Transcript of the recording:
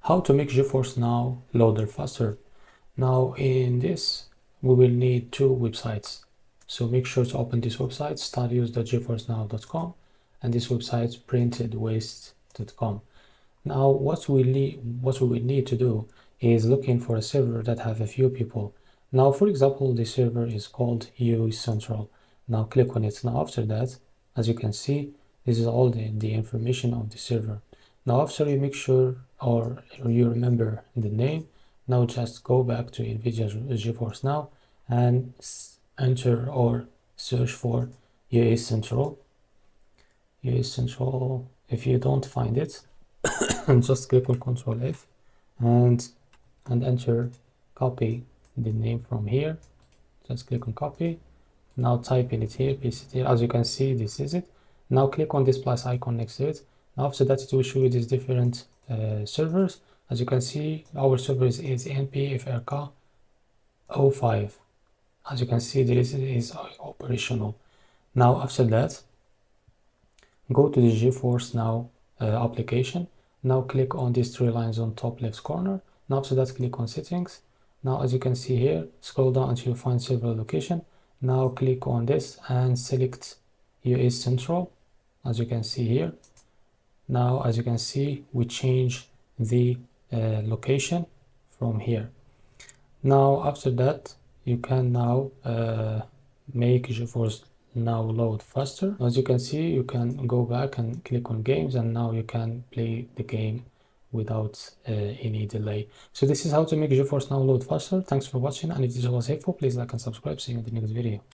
How to make GeForce Now loader faster. Now in this we will need two websites, so make sure to open this website studios.geforcenow.com and this website printedwaste.com. Now what we will need to do is looking for a server that have a few people. Now for example, the server is called US Central. Now click on it. Now after that, as you can see, this is all the information of the server. Now after you make sure or you remember the name, now just go back to NVIDIA GeForce Now and enter or search for US Central. US Central. If you don't find it, and just click on Ctrl F and enter, copy the name from here. Just click on copy. Now type in it here, paste it here. As you can see, this is it. Now click on this plus icon next to it. Now after that, it will show you these different servers. As you can see, our server is NPFRK 05. As you can see, this is operational. Now after that, go to the GeForce Now application. Now click on these three lines on top left corner. Now after that, click on settings. Now as you can see here, scroll down until you find server location. Now click on this and select US Central, as you can see here. Now as you can see, we change the location from here. Now after that, you can now make GeForce Now load faster. As you can see, you can go back and click on games, and now you can play the game without any delay. So this is how to make GeForce Now load faster. Thanks for watching, and if this was helpful, please like and subscribe. See you in the next video.